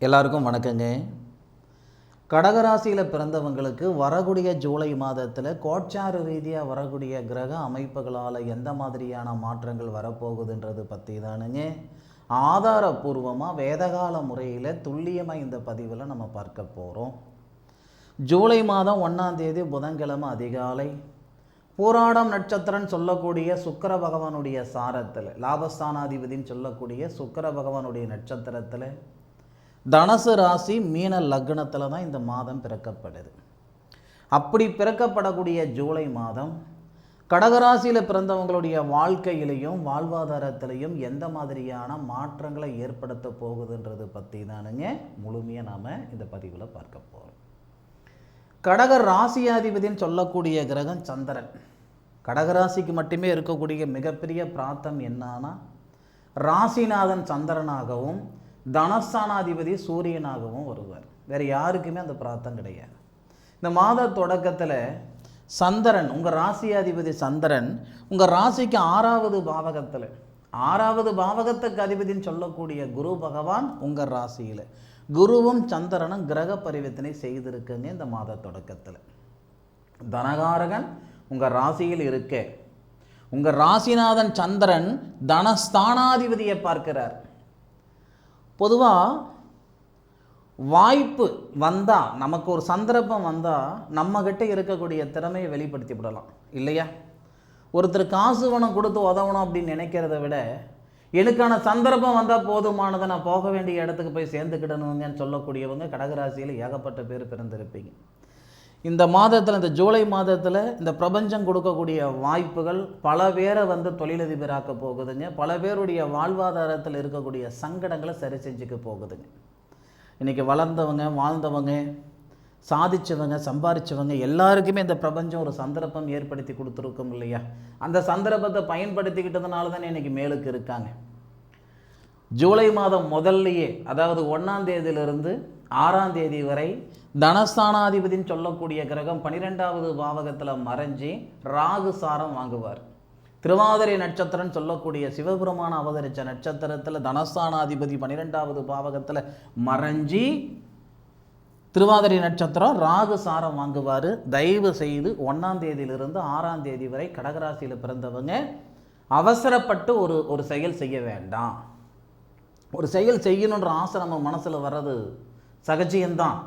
எல்லாருக்கும் வணக்கங்க. கடகராசியில் பிறந்தவங்களுக்கு வரக்கூடிய ஜூலை மாதத்தில் கோட்சார ரீதியாக வரக்கூடிய கிரக அமைப்புகளால் எந்த மாதிரியான மாற்றங்கள் வரப்போகுதுன்றது பற்றி தானுங்க ஆதாரபூர்வமாக வேதகால முறையில் துல்லியமாக இந்த பதிவில் நம்ம பார்க்க போகிறோம். ஜூலை மாதம் 1ஆம் தேதி புதன்கிழமை அதிகாலை பூராடம் நட்சத்திரம் சொல்லக்கூடிய சுக்கிர பகவானுடைய சாரத்தில் லாபஸ்தானாதிபதினு சொல்லக்கூடிய சுக்கிர பகவானுடைய நட்சத்திரத்தில் தனுசு ராசி மீன லக்னத்தில் தான் இந்த மாதம் பிறக்கப்படுது. அப்படி பிறக்கப்படக்கூடிய ஜூலை மாதம் கடகராசியில் பிறந்தவங்களுடைய வாழ்க்கையிலையும் வாழ்வாதாரத்திலையும் எந்த மாதிரியான மாற்றங்களை ஏற்படுத்த போகுதுன்றது பற்றி தானுங்க முழுமையாக நாம் இந்த பதிவில் பார்க்க போகிறோம். கடக ராசியாதிபதினு சொல்லக்கூடிய கிரகம் சந்திரன். கடகராசிக்கு மட்டுமே இருக்கக்கூடிய மிகப்பெரிய பிராப்தம் என்னன்னா ராசிநாதன் சந்திரனாகவும் தனஸ்தானாதிபதி சூரியனாகவும் வருவார். வேறு யாருக்குமே அந்த பிராப்தம் கிடையாது. இந்த மாத தொடக்கத்தில் சந்திரன் உங்கள் ராசியாதிபதி சந்திரன் உங்கள் ராசிக்கு 6வது பாவகத்தில் 6வது பாவகத்துக்கு அதிபதினு சொல்லக்கூடிய குரு பகவான் உங்கள் ராசியில் குருவும் சந்திரனும் கிரக பரிவர்த்தனை செய்திருக்குங்க. இந்த மாத தொடக்கத்தில் தனகாரகன் உங்கள் ராசியில் இருக்க உங்கள் ராசிநாதன் சந்திரன் தனஸ்தானாதிபதியை பார்க்கிறார். பொதுவாக வாய்ப்பு வந்தால் நமக்கு ஒரு சந்தர்ப்பம் வந்தால் நம்மக்கிட்ட இருக்கக்கூடிய திறமையை வெளிப்படுத்தி விடலாம் இல்லையா? ஒருத்தர் காசு பணம் கொடுத்து உதவணும் அப்படின்னு நினைக்கிறத விட எனக்கான சந்தர்ப்பம் வந்தால் போதுமானதை நான் போக வேண்டிய இடத்துக்கு போய் சேர்ந்துக்கிடணுங்கன்னு சொல்லக்கூடியவங்க கடகராசியில் ஏகப்பட்ட பேர் பிறந்திருப்பீங்க. இந்த மாதத்தில் இந்த ஜூலை மாதத்தில் இந்த பிரபஞ்சம் கொடுக்கக்கூடிய வாய்ப்புகள் பல பேரை தொழிலதிபராக்க போகுதுங்க. பல பேருடைய வாழ்வாதாரத்தில் இருக்கக்கூடிய சங்கடங்களை சரி செஞ்சுக்க போகுதுங்க. இன்றைக்கி வளர்ந்தவங்க வாழ்ந்தவங்க சாதித்தவங்க சம்பாதிச்சவங்க எல்லாருக்குமே இந்த பிரபஞ்சம் ஒரு சந்தர்ப்பம் ஏற்படுத்தி கொடுத்துருக்கோம் இல்லையா? அந்த சந்தர்ப்பத்தை பயன்படுத்திக்கிட்டதுனால தானே இன்றைக்கி மேலுக்கு இருக்காங்க. ஜூலை மாதம் முதல்லையே அதாவது 1ஆம் தேதியிலிருந்து 6ஆம் தேதி வரை தனஸ்தானாதிபதினு சொல்லக்கூடிய கிரகம் 12வது பாவகத்தில் மறைஞ்சி ராகு சாரம் வாங்குவார். திருவாதிரை நட்சத்திரம் சொல்லக்கூடிய சிவபெருமான அவதரித்த நட்சத்திரத்தில் தனஸ்தானாதிபதி 12வது பாவகத்தில் மறைஞ்சி திருவாதிரை நட்சத்திரம் ராகு சாரம் வாங்குவார். தயவு செய்து 1ஆம் தேதியிலிருந்து 6ஆம் தேதி வரை கடகராசியில் பிறந்தவங்க அவசரப்பட்டு ஒரு செயல் செய்ய வேண்டாம். ஒரு செயல் செய்யணுன்ற ஆசை நம்ம மனசில் வர்றது சகஜியம்தான்.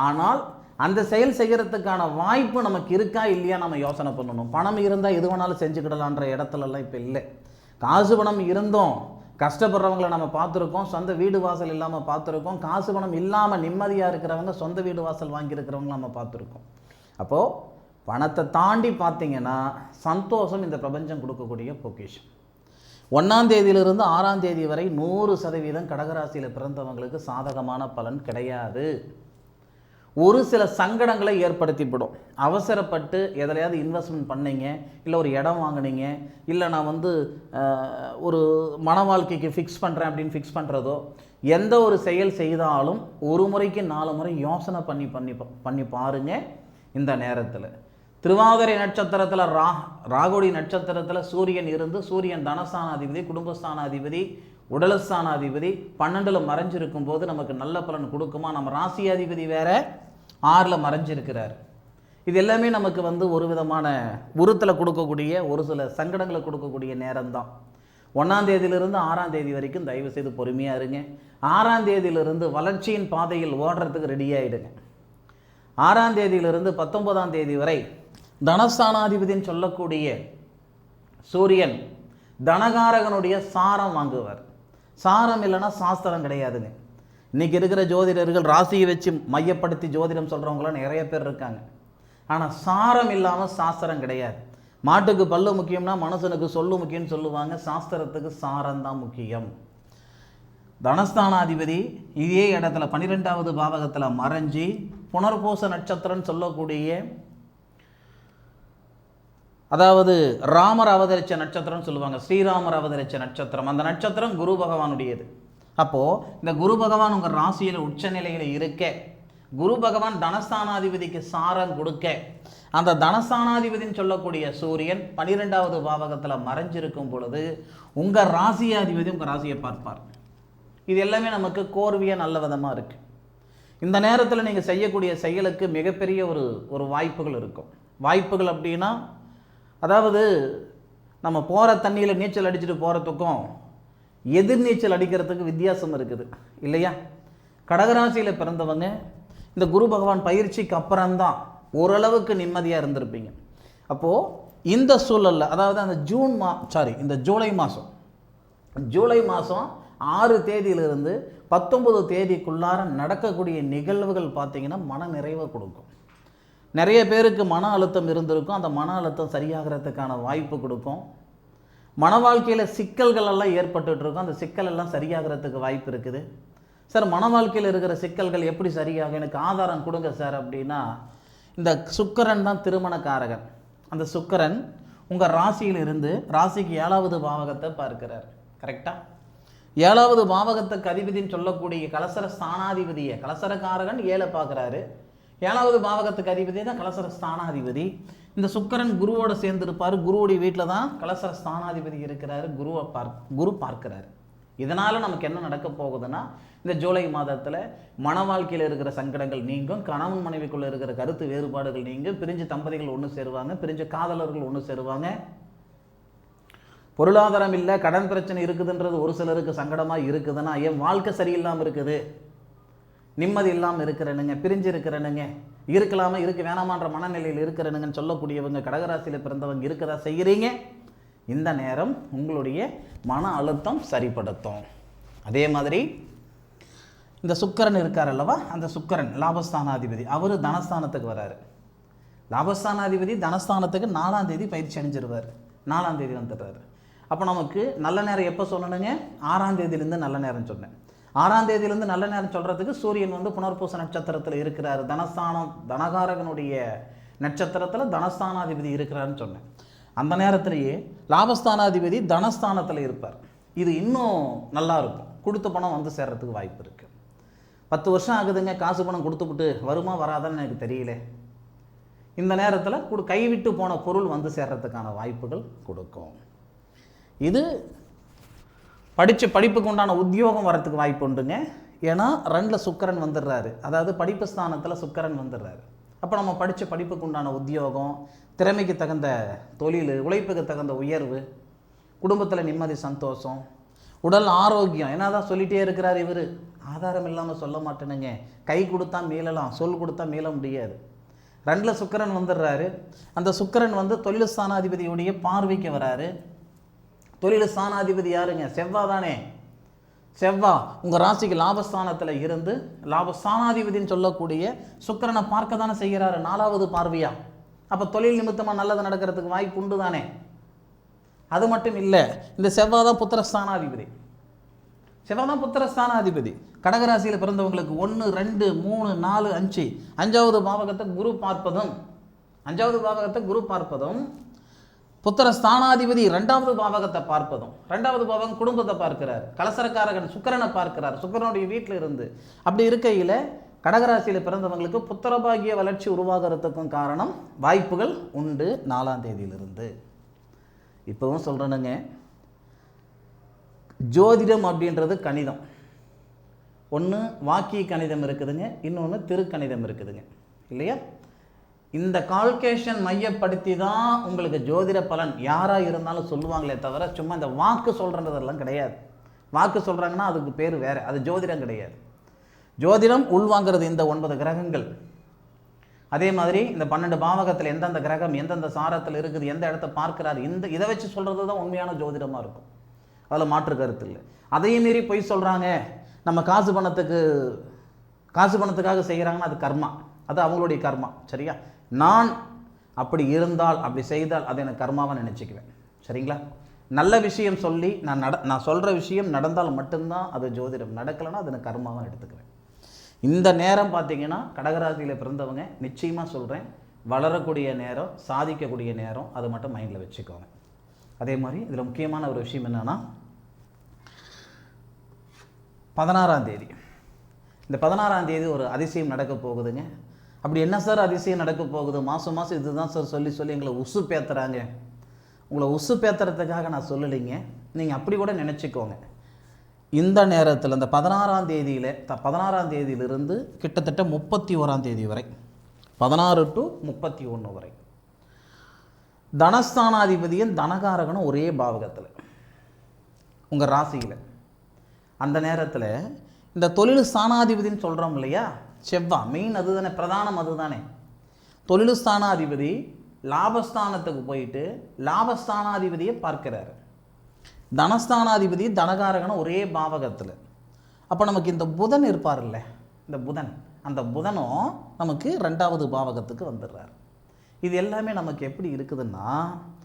ஆனால் அந்த செயல் செய்கிறதுக்கான வாய்ப்பு நமக்கு இருக்கா இல்லையா நம்ம யோசனை பண்ணணும். பணம் இருந்தால் எது வேணாலும் செஞ்சுக்கிடலான்ற இடத்துலலாம் இப்போ இல்லை. காசு பணம் இருந்தோம் கஷ்டப்படுறவங்கள நம்ம பார்த்துருக்கோம். சொந்த வீடு வாசல் இல்லாமல் பார்த்துருக்கோம். காசு பணம் இல்லாமல் நிம்மதியாக இருக்கிறவங்க சொந்த வீடு வாசல் வாங்கியிருக்கிறவங்க நம்ம பார்த்துருக்கோம். அப்போது பணத்தை தாண்டி பார்த்திங்கன்னா சந்தோஷம் இந்த பிரபஞ்சம் கொடுக்கக்கூடிய பொக்கிஷம். 1ஆம் தேதியிலிருந்து 6ஆம் தேதி வரை 100% கடகராசியில் பிறந்தவங்களுக்கு சாதகமான பலன் கிடையாது. ஒரு சில சங்கடங்களை ஏற்படுத்திவிடும். அவசரப்பட்டு எதிலையாவது இன்வெஸ்ட்மெண்ட் பண்ணீங்க, இல்லை ஒரு இடம் வாங்கினீங்க, இல்லை நான் ஒரு மன வாழ்க்கைக்கு ஃபிக்ஸ் பண்ணுறேன் அப்படின்னு ஃபிக்ஸ் பண்ணுறதோ எந்த ஒரு செயல் செய்தாலும் ஒரு முறைக்கு 4 முறை யோசனை பண்ணி பாருங்கள். இந்த நேரத்தில் திருவாதிரை நட்சத்திரத்தில் ராகுடி நட்சத்திரத்தில் சூரியன் இருந்து சூரியன் தனஸ்தானாதிபதி குடும்பஸ்தானாதிபதி உடலஸ்தானாதிபதி 12ல் மறைஞ்சிருக்கும் போது நமக்கு நல்ல பலன் கொடுக்குமா? நம்ம ராசியாதிபதி வேற 6ல் மறைஞ்சிருக்கிறார். இது எல்லாமே நமக்கு ஒரு விதமான உறுத்தலை கொடுக்கக்கூடிய ஒரு சில சங்கடங்களை கொடுக்கக்கூடிய நேரம்தான். 1ஆம் தேதியிலிருந்து 6ஆம் தேதி வரைக்கும் தயவு செய்து பொறுமையாக இருங்க. 6ஆம் தேதியிலிருந்து வளர்ச்சியின் பாதையில் ஓடுறதுக்கு ரெடியாகிடுங்க. 6ஆம் தேதியிலிருந்து 19ஆம் தேதி வரை தனஸ்தானாதிபதினு சொல்லக்கூடிய சூரியன் தனகாரகனுடைய சாரம் வாங்குவார். சாரம் இல்லைன்னா சாஸ்திரம் கிடையாதுங்க. இன்றைக்கி இருக்கிற ஜோதிடர்கள் ராசியை வச்சு மையப்படுத்தி ஜோதிடம் சொல்கிறவங்களாம் நிறைய பேர் இருக்காங்க. ஆனால் சாரம் இல்லாமல் சாஸ்திரம் கிடையாது. மாட்டுக்கு பல்லு முக்கியம்னா மனுஷனுக்கு சொல்லு முக்கியம்னு சொல்லுவாங்க. சாஸ்திரத்துக்கு சாரம் தான் முக்கியம். தனஸ்தானாதிபதி இதே இடத்துல 12வது பாவகத்தில் மறைஞ்சி புனர்பூச நட்சத்திரம் சொல்லக்கூடிய அதாவது ராமர் அவதரித்த நட்சத்திரம்னு சொல்லுவாங்க. ஸ்ரீராமர் அவதரித்த நட்சத்திரம். அந்த நட்சத்திரம் குரு பகவானுடையது. அப்போது இந்த குரு பகவான் உங்கள் ராசியில் உச்சநிலையில் இருக்க குரு பகவான் தனஸ்தானாதிபதிக்கு சாரம் கொடுக்க அந்த தனஸ்தானாதிபதினு சொல்லக்கூடிய சூரியன் 12வது பாவகத்தில் மறைஞ்சிருக்கும் பொழுது உங்கள் ராசியாதிபதி உங்கள் ராசியை பார்ப்பார். இது எல்லாமே நமக்கு கோர்வையாக நல்ல விதமாக இருக்குது. இந்த நேரத்தில் நீங்கள் செய்யக்கூடிய செயலுக்கு மிகப்பெரிய ஒரு வாய்ப்புகள் இருக்கும். வாய்ப்புகள் அப்படின்னா, அதாவது நம்ம போகிற தண்ணியில் நீச்சல் அடிச்சுட்டு போகிறதுக்கும் எதிர்நீச்சல் அடிக்கிறதுக்கு வித்தியாசம் இருக்குது இல்லையா? கடகராசியில் பிறந்தவங்க இந்த குரு பகவான் பயிற்சிக்கு அப்புறம்தான் ஓரளவுக்கு நிம்மதியாக இருந்திருப்பீங்க. அப்போது இந்த சூழலில், அதாவது அந்த இந்த ஜூலை மாதம் 6 தேதியிலிருந்து 19 தேதிக்குள்ளார நடக்கக்கூடிய நிகழ்வுகள் பார்த்திங்கன்னா மன நிறைவை கொடுக்கும். நிறைய பேருக்கு மன அழுத்தம் இருந்திருக்கும், அந்த மன அழுத்தம் சரியாகிறதுக்கான வாய்ப்பு கொடுக்கும். மன வாழ்க்கையில் சிக்கல்கள் எல்லாம் ஏற்பட்டுருக்கும், அந்த சிக்கல் எல்லாம் சரியாகிறதுக்கு வாய்ப்பு இருக்குது. சார், மன வாழ்க்கையில் இருக்கிற சிக்கல்கள் எப்படி சரியாகும், எனக்கு ஆதாரம் கொடுங்க சார் அப்படின்னா, இந்த சுக்கிரன் தான் திருமணக்காரகன். அந்த சுக்கிரன் உங்கள் ராசியிலிருந்து ராசிக்கு 7வது பாவகத்தை பார்க்கிறார். கரெக்டாக 7வது பாவகத்துக்கு அதிபதினு சொல்லக்கூடிய கலசர ஸ்தானாதிபதியை, கலசரக்காரகன் 7 பார்க்குறாரு. 7வது பாவகத்துக்கு அதிபதி தான் கலசர ஸ்தானாதிபதி. இந்த சுக்கிரன் குருவோட சேர்ந்துருப்பார். குருவுடைய வீட்டில் தான் கலசர ஸ்தானாதிபதி இருக்கிறாரு. குரு பார்க்கிறாரு. இதனால் நமக்கு என்ன நடக்க போகுதுன்னா, இந்த ஜூலை மாதத்தில் மன வாழ்க்கையில் இருக்கிற சங்கடங்கள் நீங்கும், கணவன் மனைவிக்குள்ளே இருக்கிற கருத்து வேறுபாடுகள் நீங்கும், பிரிஞ்ச தம்பதிகள் ஒன்று சேருவாங்க, பிரிஞ்ச காதலர்கள் ஒன்று சேருவாங்க. பொருளாதாரம் இல்லை, கடன் பிரச்சனை இருக்குதுன்றது ஒரு சிலருக்கு சங்கடமாக இருக்குதுன்னா, என் வாழ்க்கை சரியில்லாமல் இருக்குது, நிம்மதி இல்லாமல் இருக்கிறேனுங்க, பிரிஞ்சு இருக்கிறேனுங்க, இருக்கலாமா இருக்க வேணாமான்ற மனநிலையில் இருக்கிறேனுங்கன்னு சொல்லக்கூடியவங்க கடகராசியில் பிறந்தவங்க இருக்கதா செய்கிறீங்க. இந்த நேரம் உங்களுடைய மன அழுத்தம் சரிப்படுத்தும். அதே மாதிரி இந்த சுக்கிரன் இருக்கார் அல்லவா, அந்த சுக்கிரன் லாபஸ்தானாதிபதி, அவர் தனஸ்தானத்துக்கு வராரு. லாபஸ்தானாதிபதி தனஸ்தானத்துக்கு 4ஆம் தேதி பயிற்சி அணிஞ்சிருவார். 4ஆம் தேதி வந்துடுறாரு. அப்போ நமக்கு நல்ல நேரம் எப்போ சொல்லணுங்க, 6ஆம் தேதியிலேருந்து நல்ல நேரம் சொன்னேன். 6ஆம் தேதியிலேருந்து நல்ல நேரம் சொல்கிறதுக்கு சூரியன் வந்து புனர்பூச நட்சத்திரத்தில் இருக்கிறார். தனகாரகனுடைய நட்சத்திரத்தில் தனஸ்தானாதிபதி இருக்கிறாருன்னு சொன்னேன். அந்த நேரத்திலேயே லாபஸ்தானாதிபதி தனஸ்தானத்தில் இருப்பார். இது இன்னும் நல்லா இருக்கும். கொடுத்த பணம் வந்து சேர்றதுக்கு வாய்ப்பு இருக்குது. 10 வருஷம் ஆகுதுங்க, காசு பணம் கொடுத்துவிட்டு வருமா வராதான்னு எனக்கு தெரியல. இந்த நேரத்தில் கைவிட்டு போன பொருள் வந்து சேர்றதுக்கான வாய்ப்புகள் கொடுக்கும். இது படிப்புக்கு உண்டான உத்தியோகம் வரத்துக்கு வாய்ப்பு உண்டுங்க. ஏன்னா 2ல் சுக்கிரன் வந்துடுறாரு, அதாவது படிப்பு ஸ்தானத்தில் சுக்கிரன் வந்துடுறாரு. அப்போ நம்ம படித்த படிப்புக்கு உண்டான உத்தியோகம், திறமைக்கு தகுந்த தொழில், உழைப்புக்கு தகுந்த உயர்வு, குடும்பத்தில் நிம்மதி சந்தோஷம், உடல் ஆரோக்கியம். என்ன தான் சொல்லிகிட்டே இருக்கிறார் இவர், ஆதாரம் இல்லாமல் சொல்ல மாட்டேனுங்க. கை கொடுத்தா மீளலாம், சொல் கொடுத்தா மீள முடியாது. 2ல் சுக்கிரன் வந்துடுறாரு. அந்த சுக்கிரன் வந்து தொழில் ஸ்தானாதிபதியுடைய பார்வைக்கு வராரு. தொழில் ஸ்தானாதிபதி யாருங்க, செவ்வாய் தானே. செவ்வாய் உங்கள் ராசிக்கு லாபஸ்தானத்தில் இருந்து லாபஸ்தானாதிபதினு சொல்லக்கூடிய சுக்கிரனை பார்க்க தானே செய்கிறாரு, 4வது பார்வையா. அப்போ தொழில் நிமித்தமாக நல்லது நடக்கிறதுக்கு வாய்ப்பு உண்டு தானே. அது மட்டும் இல்லை, இந்த செவ்வாய் தான் புத்திரஸ்தானாதிபதி. செவ்வாய் தான் புத்திரஸ்தானாதிபதி. கடகராசியில் பிறந்தவங்களுக்கு 1, 2, 3, 4, 5 5வது பாவகத்தை குரு பார்ப்பதும் புத்திரஸ்தானாதிபதி 2வது பாவகத்தை பார்ப்பதும், 2வது பாவகம் குடும்பத்தை பார்க்கிறார். கலசரக்காரகன் சுக்கிரனை பார்க்கிறார், சுக்கிரனுடைய வீட்டில் இருந்து. அப்படி இருக்கையில் கடகராசியில் பிறந்தவங்களுக்கு புத்திரபாகிய வளர்ச்சி உருவாகிறதுக்கும் காரணம் வாய்ப்புகள் உண்டு 4ஆம் தேதியிலிருந்து. இப்போவும் சொல்கிறேனுங்க, ஜோதிடம் அப்படின்றது கணிதம். ஒன்று வாக்கிய கணிதம் இருக்குதுங்க, இன்னொன்று திருக்கணிதம் இருக்குதுங்க இல்லையா. இந்த கால்குலேஷன் மையப்படுத்தி தான் உங்களுக்கு ஜோதிட பலன் யாராக இருந்தாலும் சொல்லுவாங்களே தவிர, சும்மா இந்த வாக்கு சொல்கிறதெல்லாம் கிடையாது. வாக்கு சொல்கிறாங்கன்னா அதுக்கு பேர் வேறு, அது ஜோதிடம் கிடையாது. ஜோதிடம் உள்வாங்கிறது இந்த 9 கிரகங்கள். அதே மாதிரி இந்த 12 பாவகத்தில் எந்தெந்த கிரகம் எந்தெந்த சாரத்தில் இருக்குது, எந்த இடத்த பார்க்கிறார், இதை வச்சு சொல்கிறது தான் உண்மையான ஜோதிடமாக இருக்கும். அதில் மாற்று கருத்து இல்லை. அதையும் மீறி பொய் சொல்கிறாங்க, நம்ம காசு பணத்துக்காக செய்கிறாங்கன்னா அது கர்மா, அது அவங்களுடைய கர்மா. சரியா, நான் அப்படி இருந்தால் அப்படி செய்தால் அதை எனக்கு கர்மாவை நினச்சிக்குவேன். சரிங்களா, நல்ல விஷயம் சொல்லி நான் சொல்கிற விஷயம் நடந்தால் மட்டும்தான் அது ஜோதிடம், நடக்கலைன்னா அது எனக்கு கர்மாவை எடுத்துக்குவேன். இந்த நேரம் பார்த்திங்கன்னா கடகராசியில் பிறந்தவங்க நிச்சயமாக சொல்கிறேன், வளரக்கூடிய நேரம், சாதிக்கக்கூடிய நேரம், அது மட்டும் மைண்டில் வச்சுக்கோங்க. அதே மாதிரி இதில் முக்கியமான ஒரு விஷயம் என்னென்னா, 16ஆம் தேதி, இந்த 16ஆம் தேதி ஒரு அதிசயம் நடக்க போகுதுங்க. அப்படி என்ன சார் அதிசயம் நடக்க போகுது, மாதம் இதுதான் சார் சொல்லி எங்களை உசு பேத்துறாங்க. உங்களை உசு பேத்துறதுக்காக நான் சொல்லலைங்க, நீங்கள் அப்படி கூட நினச்சிக்கோங்க. இந்த நேரத்தில் இந்த 16ஆம் தேதியில் 16ஆம் தேதியிலிருந்து கிட்டத்தட்ட 31ஆம் தேதி வரை 16 to 31 வரை தனஸ்தானாதிபதியும் தனகாரகனும் ஒரே பாவகத்தில் உங்கள் ராசியில். அந்த நேரத்தில் இந்த தொழில் ஸ்தானாதிபதினு சொல்கிறோம் இல்லையா, செவ்வாய் மெயின் அது தானே, பிரதானம் அது தானே. தொழில் ஸ்தானாதிபதி லாபஸ்தானத்துக்கு போயிட்டு லாபஸ்தானாதிபதியை பார்க்கிறாரு. தனஸ்தானாதிபதி தனகாரகனும் ஒரே பாவகத்தில். அப்போ நமக்கு இந்த புதன் இருப்பார்ல, இந்த புதன், அந்த புதனும் நமக்கு 2வது பாவகத்துக்கு வந்துடுறார். இது எல்லாமே நமக்கு எப்படி இருக்குதுன்னா,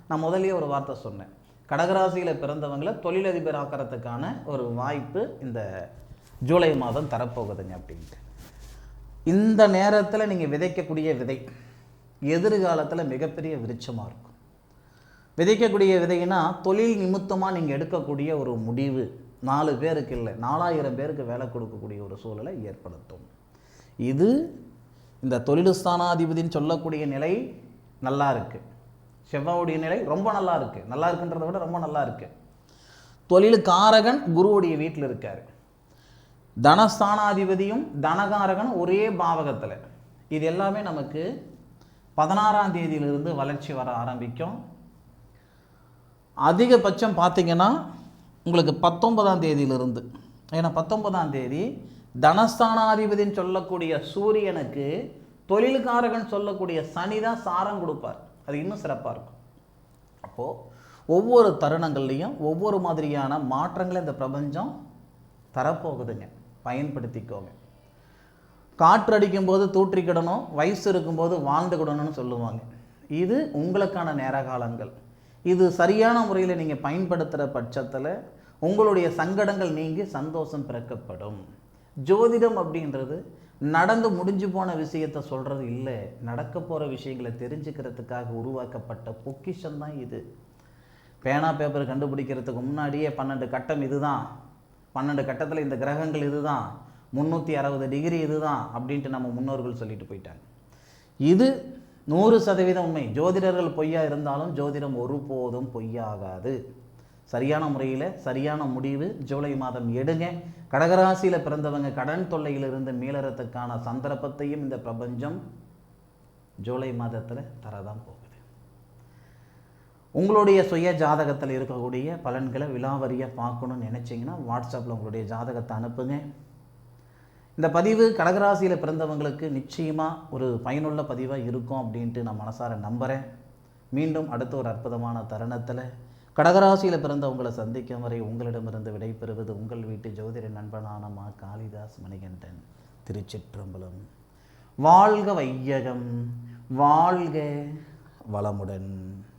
நான் முதலே ஒரு வார்த்தை சொன்னேன், கடகராசியில் பிறந்தவங்களை தொழிலதிபர் ஆக்கிறதுக்கான ஒரு வாய்ப்பு இந்த ஜூலை மாதம் தரப்போகுதுங்க அப்படின்ட்டு. இந்த நேரத்தில் நீங்கள் விதைக்கக்கூடிய விதை எதிர்காலத்தில் மிகப்பெரிய விருட்சமாக இருக்கும். விதைக்கக்கூடிய விதைன்னா தொழில் நிமித்தமாக நீங்கள் எடுக்கக்கூடிய ஒரு முடிவு 4 பேருக்கு இல்லை 4000 பேருக்கு வேலை கொடுக்கக்கூடிய ஒரு சூழலை ஏற்படுத்தும். இது இந்த தொழில் ஸ்தானாதிபதினு சொல்லக்கூடிய நிலை நல்லா இருக்குது. செவ்வாயுடைய நிலை ரொம்ப நல்லா இருக்குது. நல்லா இருக்குன்றதை விட ரொம்ப நல்லா இருக்குது. தொழில் காரகன் குருவுடைய வீட்டில் இருக்கார். தனஸ்தானாதிபதியும் தனகாரகன் ஒரே பாவகத்தில். இது எல்லாமே நமக்கு 16ஆம் தேதியிலிருந்து வளர்ச்சி வர ஆரம்பிக்கும். அதிகபட்சம் பார்த்திங்கன்னா உங்களுக்கு 19ஆம் தேதியிலிருந்து, ஏன்னா 19ஆம் தேதி தனஸ்தானாதிபதினு சொல்லக்கூடிய சூரியனுக்கு தொழில்காரகன் சொல்லக்கூடிய சனி தான் சாரம் கொடுப்பார். அது இன்னும் சிறப்பாக இருக்கும். அப்போது ஒவ்வொரு தருணங்கள்லையும் ஒவ்வொரு மாதிரியான மாற்றங்களை இந்த பிரபஞ்சம் தரப்போகுதுங்க. பயன்படுத்திக்கோங்க. காற்றடிக்கும் போது தூற்றிக்கிடணும், வயசு இருக்கும்போது வாழ்ந்துக்கிடணும்னு சொல்லுவாங்க. இது உங்களுக்கான நேர காலங்கள். இது சரியான முறையில் நீங்கள் பயன்படுத்துகிற பட்சத்தில் உங்களுடைய சங்கடங்கள் நீங்கி சந்தோஷம் பிறக்கப்படும். ஜோதிடம் அப்படின்றது நடந்து முடிஞ்சு போன விஷயத்தை சொல்கிறது இல்லை, நடக்க போகிற விஷயங்களை தெரிஞ்சுக்கிறதுக்காக உருவாக்கப்பட்ட பொக்கிஷம்தான் இது. பேனா பேப்பர் கண்டுபிடிக்கிறதுக்கு முன்னாடியே 12 கட்டம் இதுதான், 12 கட்டத்தில் இந்த கிரகங்கள் இதுதான், 360 டிகிரி இதுதான் அப்படின்ட்டு நம்ம முன்னோர்கள் சொல்லிட்டு போயிட்டாங்க. இது 100% உண்மை. ஜோதிடர்கள் பொய்யா இருந்தாலும் ஜோதிடம் ஒருபோதும் பொய்யாகாது. சரியான முறையில் சரியான முடிவு ஜூலை மாதம் எடுங்க. கடகராசியில் பிறந்தவங்க கடன் தொல்லையிலிருந்து மீளறதுக்கான சந்தர்ப்பத்தையும் இந்த பிரபஞ்சம் ஜூலை மாதத்தில் தரதான் போகுது. உங்களுடைய சுய ஜாதகத்தில் இருக்கக்கூடிய பலன்களை விலாவரியாக பார்க்கணும்னு நினச்சிங்கன்னா வாட்ஸ்அப்பில் உங்களுடைய ஜாதகத்தை அனுப்புங்க. இந்த பதிவு கடகராசியில் பிறந்தவங்களுக்கு நிச்சயமாக ஒரு பயனுள்ள பதிவாக இருக்கும் அப்படின்ட்டு நான் மனசார நம்புகிறேன். மீண்டும் அடுத்த ஒரு அற்புதமான தருணத்தில் கடகராசியில் பிறந்தவங்களை சந்திக்கும் வரை உங்களிடமிருந்து விடைபெறுவது உங்கள் வீட்டு ஜோதிட நண்பனான மா காளிதாஸ் மணிகண்டன். திருச்சிற்றம்பலம். வாழ்க வையகம், வாழ்க வளமுடன்.